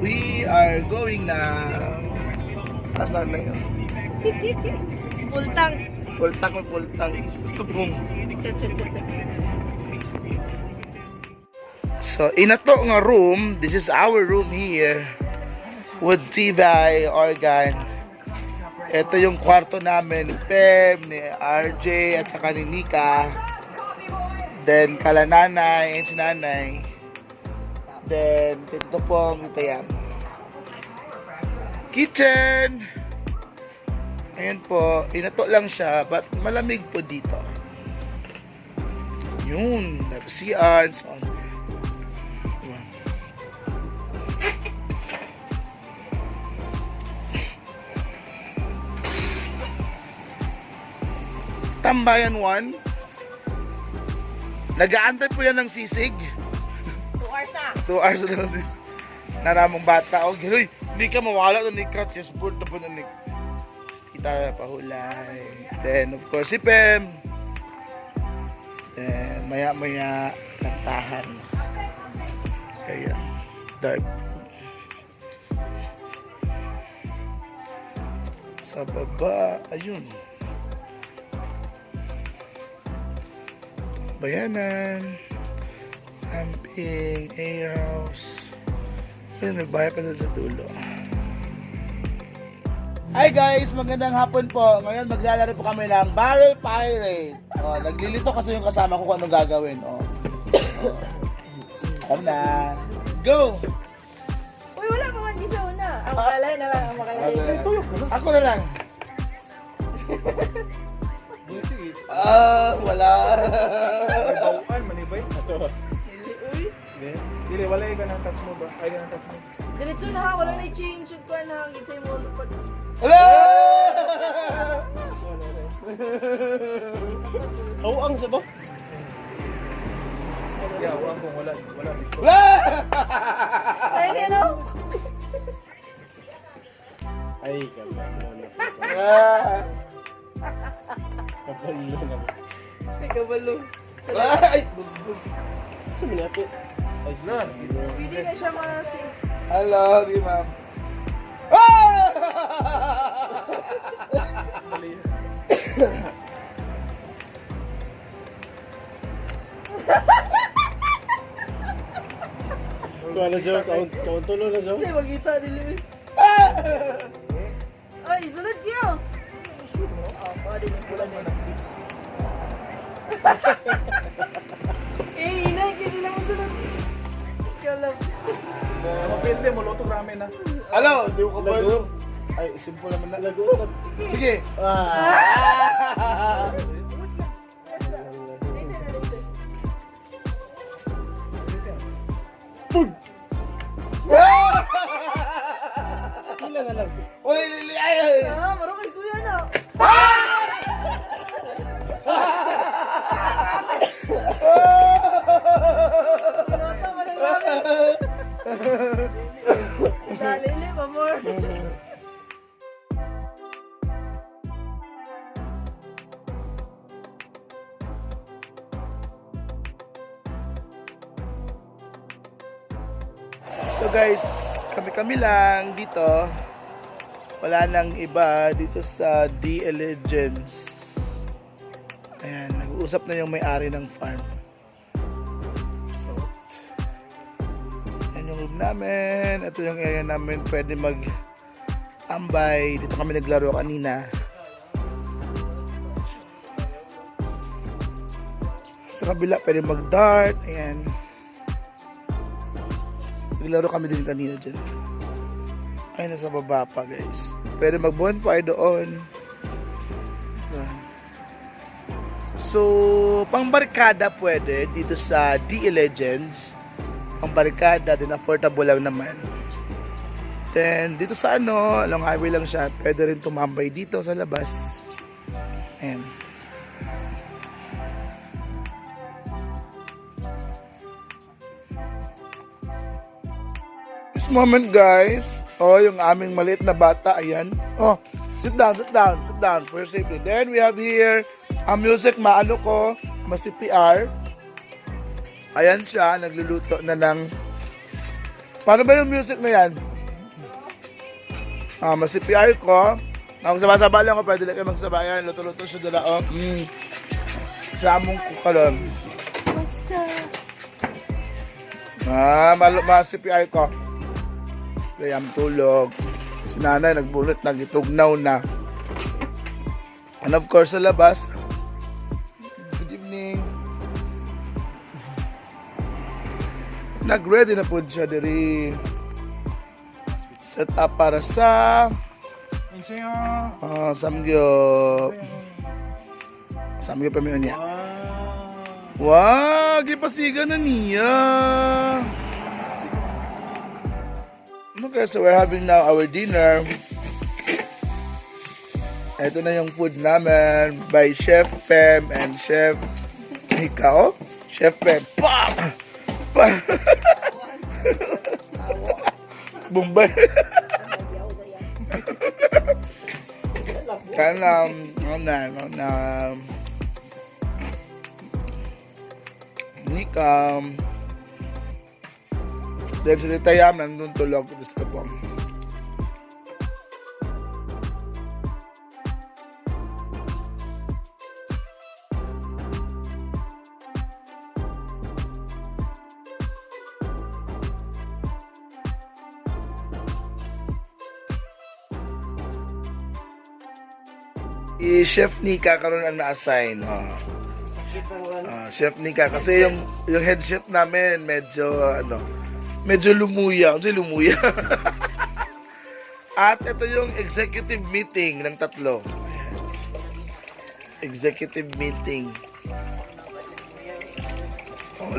we are going now. Taas lang na yun. Pultang. Pultang may pultang. Gusto pong. So, in a to nga room, this is our room here. With TV, organ. Ito yung kwarto namin ni Pem, ni RJ, at saka ni Nika. Then, kala nanay, and si nanay. Then, ito pong ito yan. Kitchen! Ayan po, inato lang siya, but malamig po dito. Yun, CR, so on. Tambayan 1. Nag-aantay po yan ng sisig. 2 hours na. 2 hours na lang sis. Naramong bata. Oh, ganoy. Hindi ka mawala na ni Kat. Chessboard na po na ni Tita Pahulay. Then, of course, si Pem. Then, maya-maya, kantahan. Ayan. Dark. Sa baba, ayun. Bayanan. Camping, A-house. Ayun, may bahay pa sa dulo. Hi guys! Magandang hapon po. Ngayon maglalaro po kami ng Barrel Pirate. Oh, naglilito kasi yung kasama ko kung anong gagawin. Oh. Come na. Go! Uy, wala pa man isa una. Ang makalay na lang. Ang makalay. Ako na lang. Wala. May bawaan, manibay. Ito. Uy, Dili, wala yung ganang touch mo ba? Ay, ganang touch mo. diretso na ha. Wala na i-change yung ka na. Itsay mo lupad. Hello! Ang sabo? Yeah, wala kung wala dito. Ay, hindi ano? Ay, kabalo. Kabalo na. Ay, kabalo. Ay! Bus. Sa minapit. Ay, sir. Pwede na siya ma-save. Hello, di ma'am. Kuha na siya, kauntulo na siya. Itsay, magkita nila. Ay, sunod niyo. Mga din yung bulan eh. Eh, inay, kasi sila mo sunod. Ikaw lang. Mapilde mo, luto ramen na. Hello, di ko kabalo. Ay, simple naman na. Lagot. Sige. Kila na lang. Uy, lili, ay! Ah, marunong kay kuya na. Nota mo ng ramen. Dalili, mamor. So guys, kami lang dito. Wala nang iba dito sa DL Legends. Ayan, nag-uusap na yung may-ari ng farm. So, yan yung room namin. Ito yung area namin. Pwede mag-ambay. Dito kami naglaro kanina. Sa kabila, pwede mag-dart. Ayan. Naglaro kami din kanina dyan. Ay, nasa baba pa guys. Pwede mag-bonfire doon. So, pang barkada pwede dito sa DE Legends. Pang barkada, din affordable lang naman. Then, dito sa long highway lang siya. Pwede rin tumambay dito sa labas. Ayan. This moment guys, yung aming maliit na bata, ayan. Sit down for your safety. Then we have here music, maano ko, ma-CPR. Ayan siya, nagluluto na ng, paano ba yung music na yan? Mas CPR ko. Magsabay-sabay lang ko, pwede lang kayo magsabayan. Luto-luto siya dala. Sa among kukalon. Mas CPR ko. Kaya ang tulog. Si nanay nagbunot, nagitugnaw na. And of course, sa labas. Good evening. Nag-ready na po siya diri. Set up para sa samgyup. Samgyup pa niya. Wow, gipasiga na niya. Okay, so we're having now our dinner. Ito na yung food namin by Chef Pem and Chef Nika. Oh, Chef Pem. Pam! Pam! Bombay. Kana Nika. Dahil sa titayam, nandun tulog. Gusto po. Chef Nika karon ang na-assign. Chef Nika kasi yung head chef namin medyo lumuya. At ito yung executive meeting ng tatlo. Ayan. Executive meeting.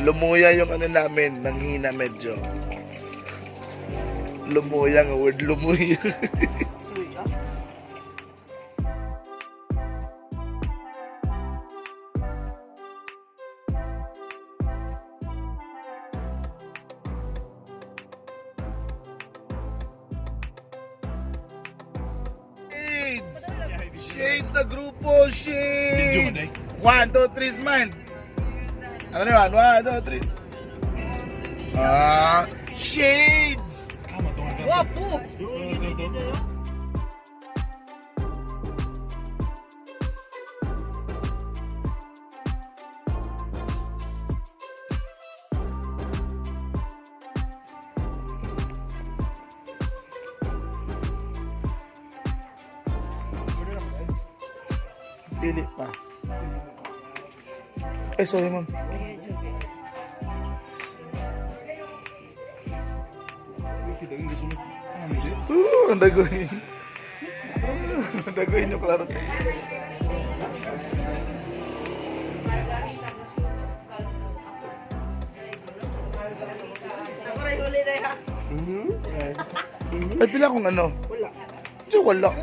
Lumuya yung namin, nanghina medyo. Lumuya ang word, lumuya. Shades na grupo, Shades! 1, 2, 3, smile! Ano na yun? 1, 2, 3. Shades! Wapo! Pili pa. Sorry ma'am. Ang dagoy. Ang dagoy nyo, klaro. Ay, pila kung ano? Wala. Wala.